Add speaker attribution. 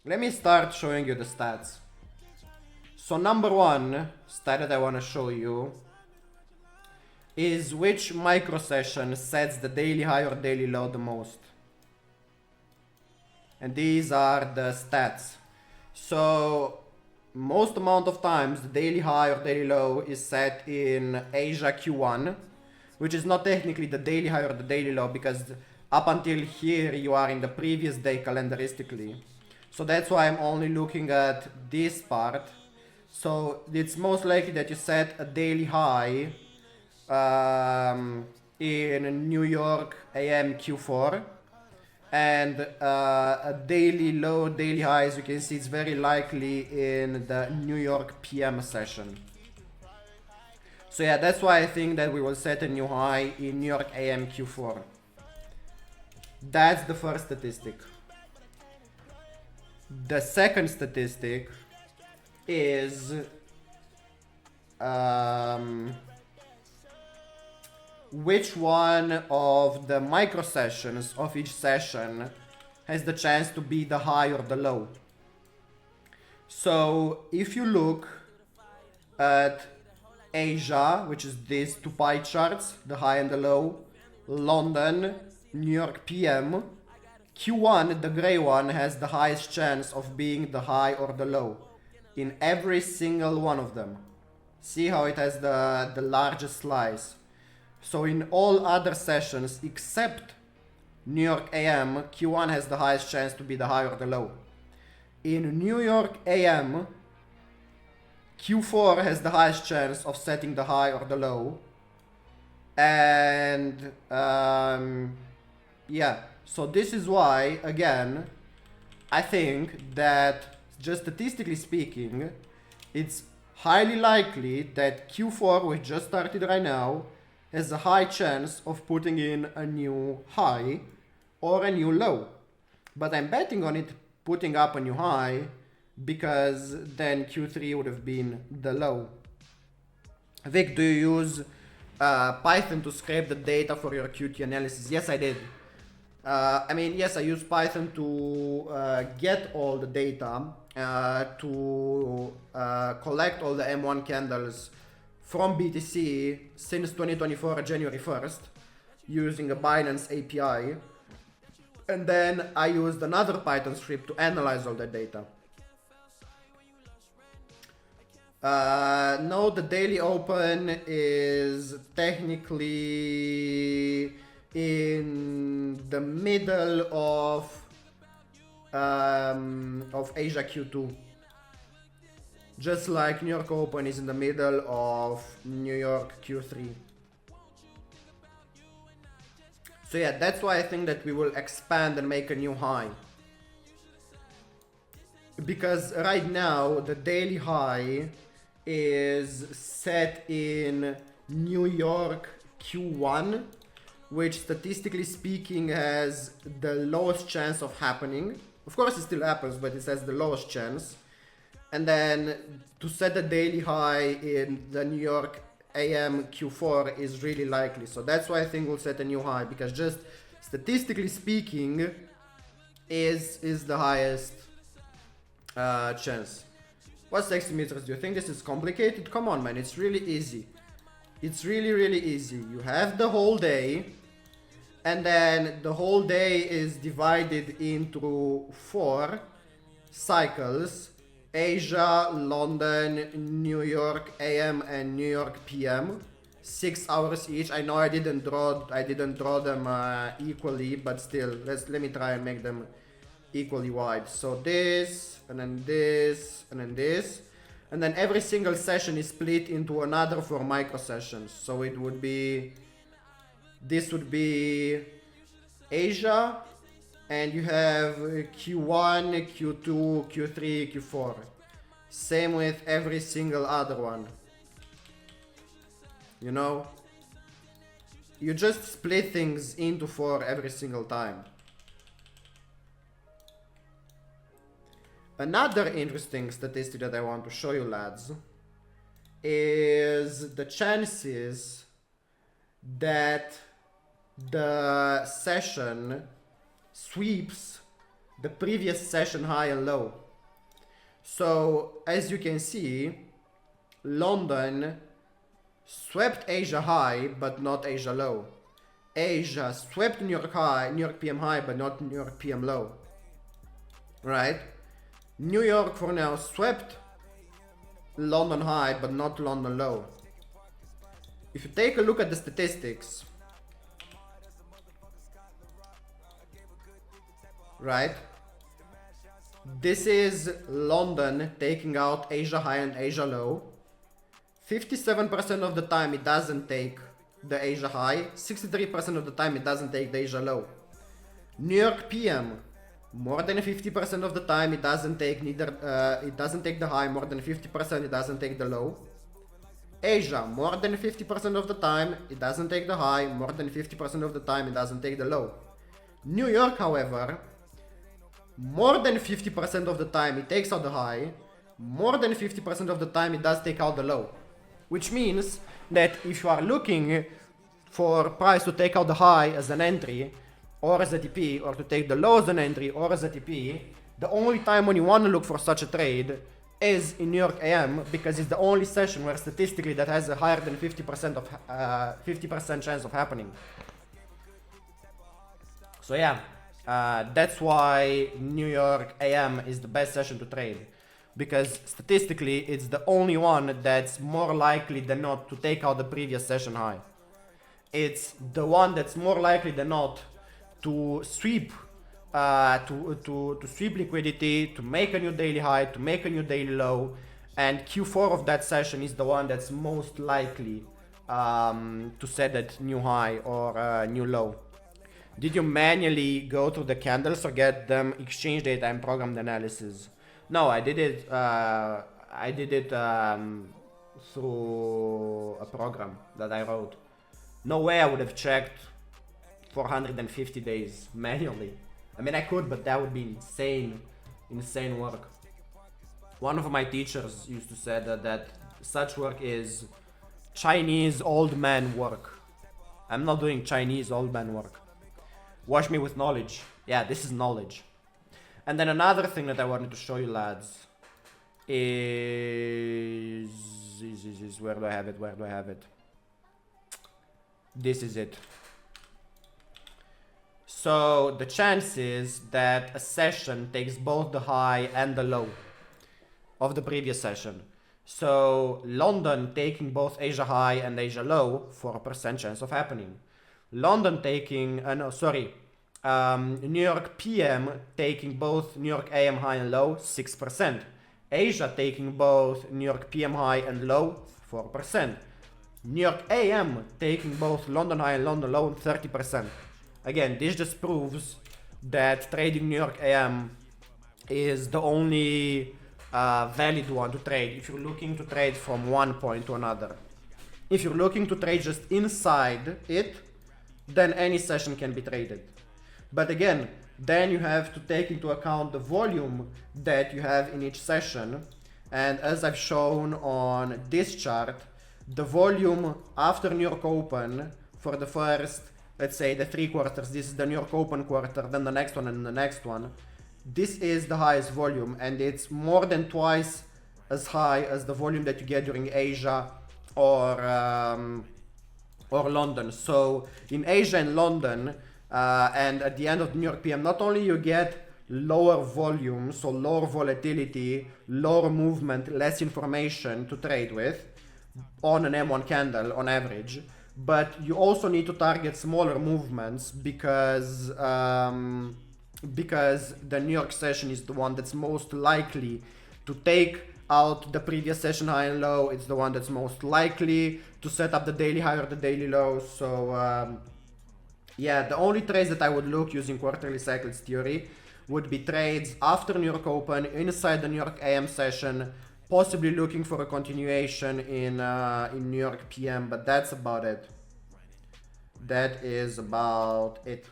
Speaker 1: let me start showing you the stats. So number one stat that I want to show you is which micro session sets the daily high or daily low the most. And these are the stats. So most amount of times the daily high or daily low is set in Asia Q1, which is not technically the daily high or the daily low because up until here you are in the previous day calendaristically. So that's why I'm only looking at this part. So it's most likely that you set a daily high in New York AM Q4 and a daily low, daily high, as you can see, it's very likely in the New York PM session. So yeah, that's why I think that we will set a new high in New York AM Q4. That's the first statistic. The second statistic is which one of the micro sessions of each session has the chance to be the high or the low. So if you look at Asia, which is these two pie charts, the high and the low, London, New York PM, Q1, the gray one, has the highest chance of being the high or the low in every single one of them. See how it has the largest slice. So in all other sessions except New York AM, Q1 has the highest chance to be the high or the low. In New York AM, Q4 has the highest chance of setting the high or the low. And yeah, so this is why, again, I think that just statistically speaking, it's highly likely that Q4, which just started right now, has a high chance of putting in a new high or a new low. But I'm betting on it putting up a new high because then Q3 would have been the low. Vic, do you use Python to scrape the data for your QT analysis? Yes, I did. Yes, I use Python to get all the data, to collect all the M1 candles from BTC since 2024 January 1st using a Binance API, and then I used another Python script to analyze all the data. No, the daily open is technically in the middle of Asia Q2. Just like New York Open is in the middle of New York Q3. So yeah, that's why I think that we will expand and make a new high. Because right now, the daily high is set in New York Q1, which statistically speaking has the lowest chance of happening. Of course it still happens, but it has the lowest chance. And then to set a daily high in the New York AM Q4 is really likely. So that's why I think we'll set a new high, because just statistically speaking is the highest chance. What's 60 meters? Do you think this is complicated? Come on, man, it's really easy. It's really easy. You have the whole day, and then the whole day is divided into 4 cycles: Asia, London, New York AM, and New York PM. 6 hours each. I know I didn't draw them equally, but still, let me try and make them equally wide. So this, and then this, and then this. And then every single session is split into another 4 micro sessions. So it would be, this would be Asia, and you have Q1, Q2, Q3, Q4. Same with every single other one. You know? You just split things into 4 every single time. Another interesting statistic that I want to show you, lads, is the chances that the session sweeps the previous session high and low. So as you can see, London swept Asia high but not Asia low. Asia swept New York high, New York PM high but not New York PM low. Right? New York for now swept London high but not London low. If you take a look at the statistics, right? This is London taking out Asia high and Asia low. 57% of the time it doesn't take the Asia high, 63% of the time it doesn't take the Asia low. New York PM, more than 50% of the time it doesn't take it doesn't take the high, more than 50% it doesn't take the low. Asia, more than 50% of the time it doesn't take the high, more than 50% of the time it doesn't take the low. New York, however, more than 50% of the time it takes out the high, more than 50% of the time it does take out the low. Which means that if you are looking for price to take out the high as an entry, or as a TP, or to take the low as an entry, or as a TP, the only time when you want to look for such a trade is in New York AM, because it's the only session where statistically that has a higher than 50% of 50% chance of happening. So yeah, that's why New York AM is the best session to trade, because statistically it's the only one that's more likely than not to take out the previous session high. It's the one that's more likely than not to sweep to sweep liquidity, to make a new daily high, to make a new daily low, and Q4 of that session is the one that's most likely to set that new high or new low. Did you manually go through the candles or get them exchange data and programmed analysis? No, I did it. Through a program that I wrote. No way I would have checked 450 days manually. I mean, I could, but that would be insane work. One of my teachers used to say that such work is Chinese old man work. I'm not doing Chinese old man work. Watch me with knowledge. Yeah, this is knowledge. And then another thing that I wanted to show you, lads, is where do I have it? Where do I have it? This is it. So the chances that a session takes both the high and the low of the previous session. So London taking both Asia high and Asia low, 4% chance of happening. London taking, New York PM taking both New York AM high and low, 6%. Asia taking both New York PM high and low, 4%. New York AM taking both London high and London low, 30%. Again, this just proves that trading New York AM is the only valid one to trade if you're looking to trade from one point to another. If you're looking to trade just inside it, then any session can be traded. But again, then you have to take into account the volume that you have in each session. And as I've shown on this chart, the volume after New York Open for the first, let's say the 3 quarters, this is the New York Open quarter, then the next one and the next one. This is the highest volume, and it's more than twice as high as the volume that you get during Asia or London. So in Asia and London, and at the end of the New York PM, not only you get lower volume, so lower volatility, lower movement, less information to trade with on an M1 candle on average, but you also need to target smaller movements because the New York session is the one that's most likely to take out the previous session high and low. It's the one that's most likely to set up the daily high or the daily low. So yeah, the only trades that I would look using quarterly cycles theory would be trades after New York Open, inside the New York AM session, possibly looking for a continuation in New York PM, but that's about it. That is about it.